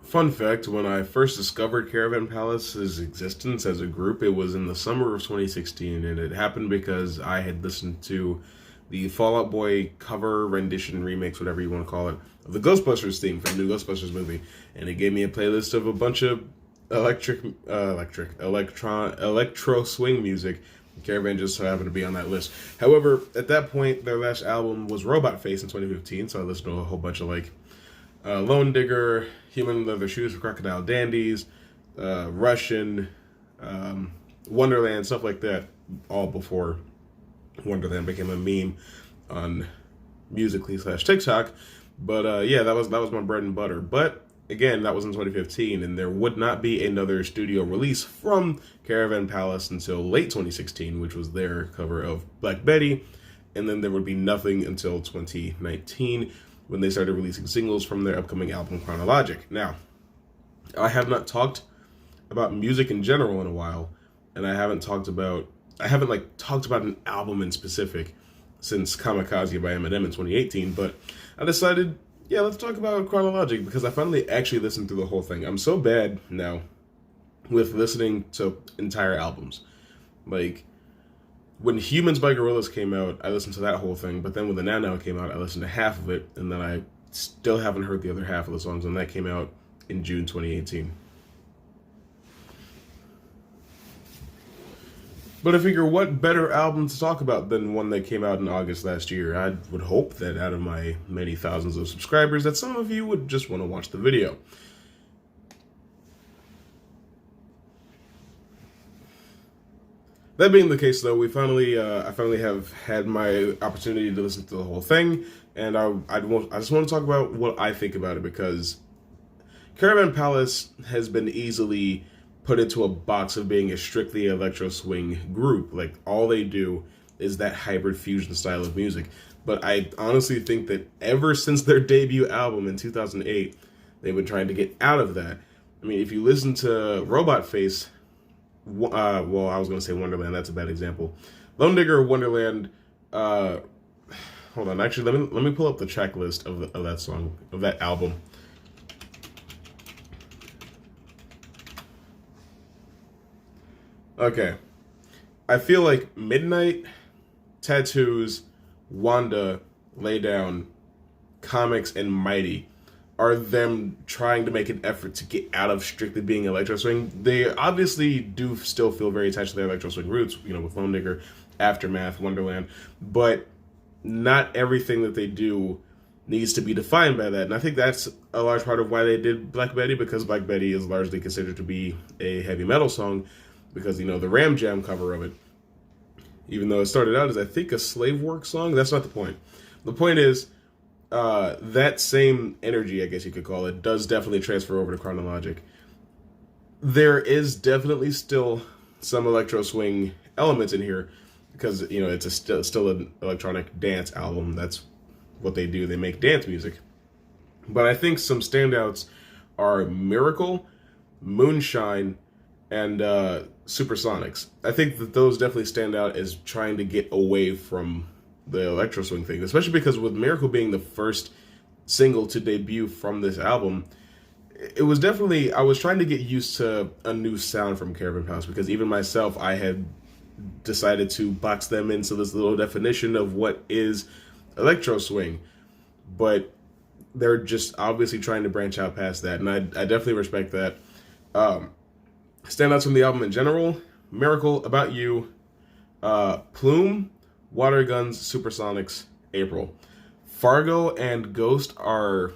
Fun fact, when I first discovered Caravan Palace's existence as a group, it was in the summer of 2016, and it happened because I had listened to the Fall Out Boy cover, rendition, remix, whatever you want to call it, of the Ghostbusters theme for the new Ghostbusters movie, and it gave me a playlist of a bunch of electro swing music. Caravan just so happened to be on that list. However, at that point, their last album was Robot Face in 2015, so I listened to a whole bunch of Lone Digger, Human Leather Shoes for Crocodile Dandies, Russian, Wonderland, stuff like that, all before Wonderland became a meme on Musical.ly/TikTok. But yeah, that was my bread and butter. But again, that was in 2015, and there would not be another studio release from Caravan Palace until late 2016, which was their cover of Black Betty, and then there would be nothing until 2019, when they started releasing singles from their upcoming album Chronologic. Now, I have not talked about music in general in a while, and I haven't talked about an album in specific since Kamikaze by Eminem in 2018, but I decided, yeah, let's talk about Chronologic, because I finally actually listened through the whole thing. I'm so bad now with listening to entire albums. Like, when Humans by Gorillaz came out, I listened to that whole thing, but then when the Now Now came out, I listened to half of it, and then I still haven't heard the other half of the songs, and that came out in June 2018. But I figure, what better album to talk about than one that came out in August last year? I would hope that out of my many thousands of subscribers, that some of you would just want to watch the video. That being the case, though, I finally have had my opportunity to listen to the whole thing, and I just want to talk about what I think about it, because Caravan Palace has been easily put into a box of being a strictly electro swing group. Like, all they do is that hybrid fusion style of music. But I honestly think that ever since their debut album in 2008, they've been trying to get out of that. I mean, if you listen to Robot Face, well, I was going to say Wonderland. That's a bad example. Lone Digger, Wonderland. Hold on. Actually, let me pull up the track list of that song, of that album. Okay. I feel like Midnight, Tattoos, Wanda, Lay Down, Comics, and Mighty are them trying to make an effort to get out of strictly being electro swing. They obviously do still feel very attached to their electro swing roots, you know, with Lone Digger, Aftermath, Wonderland, but not everything that they do needs to be defined by that. And I think that's a large part of why they did Black Betty, because Black Betty is largely considered to be a heavy metal song, because, you know, the Ram Jam cover of it, even though it started out as, I think, a slave work song, that's not the point. The point is, that same energy, I guess you could call it, does definitely transfer over to Chronologic. There is definitely still some electro swing elements in here, because, you know, it's still an electronic dance album. That's what they do. They make dance music. But I think some standouts are Miracle, Moonshine, and Supersonics. I think that those definitely stand out as trying to get away from the electro swing thing, especially because with Miracle being the first single to debut from this album, it was definitely, I was trying to get used to a new sound from Caravan Palace, because even myself, I had decided to box them into this little definition of what is electro swing, but they're just obviously trying to branch out past that, and I definitely respect that. Standouts from the album in general: Miracle, About You, Plume, Water Guns, Supersonics, April. Fargo and Ghost are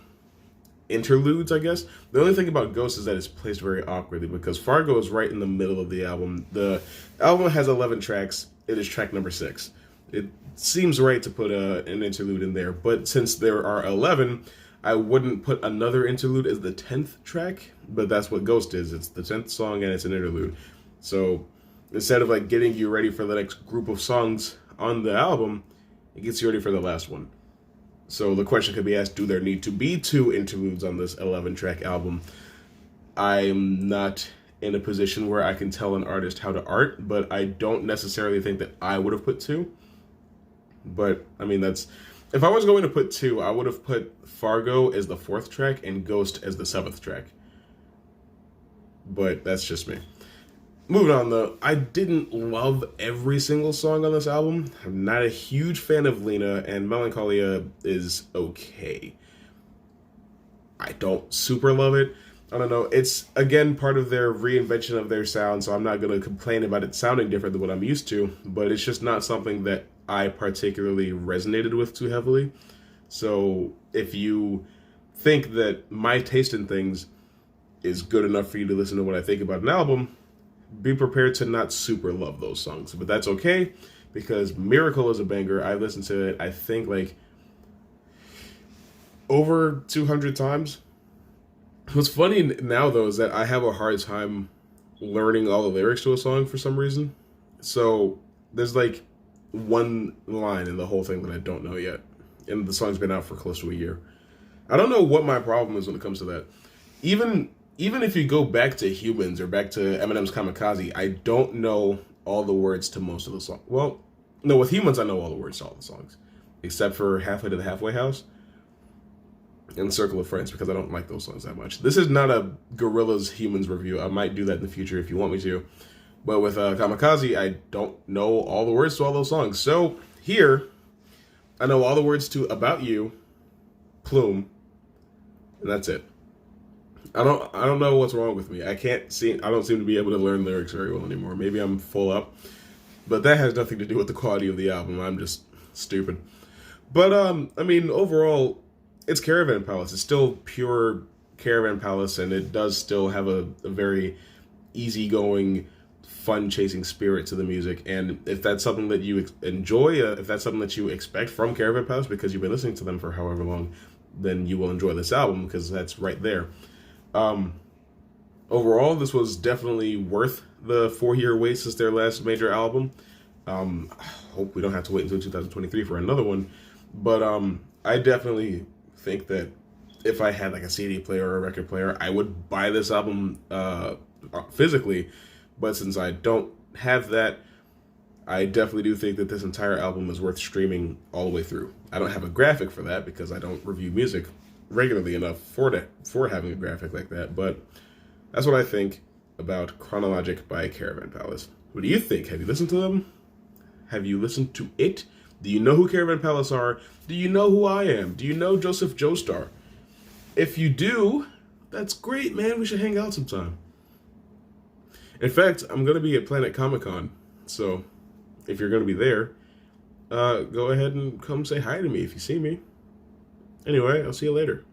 interludes, I guess. The only thing about Ghost is that it's placed very awkwardly, because Fargo is right in the middle of the album. The album has 11 tracks. It is track number 6. It seems right to put an interlude in there, but since there are 11, I wouldn't put another interlude as the 10th track, but that's what Ghost is. It's the 10th song and it's an interlude. So instead of like getting you ready for the next group of songs on the album, it gets you ready for the last one. So the question could be asked, do there need to be 2 interludes on this 11-track album? I'm not in a position where I can tell an artist how to art, but I don't necessarily think that I would have put 2. But, I mean, that's... If I was going to put 2, I would have put Fargo as the 4th track and Ghost as the 7th track. But that's just me. Moving on, though, I didn't love every single song on this album. I'm not a huge fan of Lena, and Melancholia is okay. I don't super love it. I don't know. It's, again, part of their reinvention of their sound, so I'm not going to complain about it sounding different than what I'm used to, but it's just not something that I particularly resonated with too heavily. So if you think that my taste in things is good enough for you to listen to what I think about an album, be prepared to not super love those songs. But that's okay, because Miracle is a banger. I listened to it, I think, like, over 200 times. What's funny now, though, is that I have a hard time learning all the lyrics to a song for some reason. So there's, like, one line in the whole thing that I don't know yet. And the song's been out for close to a year. I don't know what my problem is when it comes to that. Even if you go back to Humans or back to Eminem's Kamikaze, I don't know all the words to most of the songs. Well, no, with Humans, I know all the words to all the songs. Except for Halfway to the Halfway House and Circle of Friends, because I don't like those songs that much. This is not a Gorillaz Humans review. I might do that in the future if you want me to. But with Kamikaze, I don't know all the words to all those songs. So here, I know all the words to About You, Plume, and that's it. I don't know what's wrong with me. I don't seem to be able to learn lyrics very well anymore. Maybe I'm full up, but that has nothing to do with the quality of the album. I'm just stupid. But I mean, overall, it's Caravan Palace. It's still pure Caravan Palace, and it does still have a very easygoing, fun-chasing spirit to the music. And if that's something that you enjoy, if that's something that you expect from Caravan Palace because you've been listening to them for however long, then you will enjoy this album, because that's right there. Overall, this was definitely worth the 4-year wait since their last major album. Hope we don't have to wait until 2023 for another one. But I definitely think that if I had like a CD player or a record player, I would buy this album physically. But since I don't have that, I definitely do think that this entire album is worth streaming all the way through. I don't have a graphic for that because I don't review music regularly enough for having a graphic like that, but that's what I think about Chronologic by Caravan Palace. What do you think? Have you listened to them? Have you listened to it? Do you know who Caravan Palace are? Do you know who I am? Do you know Joseph Joestar? If you do, that's great, man. We should hang out sometime. In fact, I'm going to be at Planet Comic-Con, so if you're going to be there, go ahead and come say hi to me if you see me. Anyway, I'll see you later.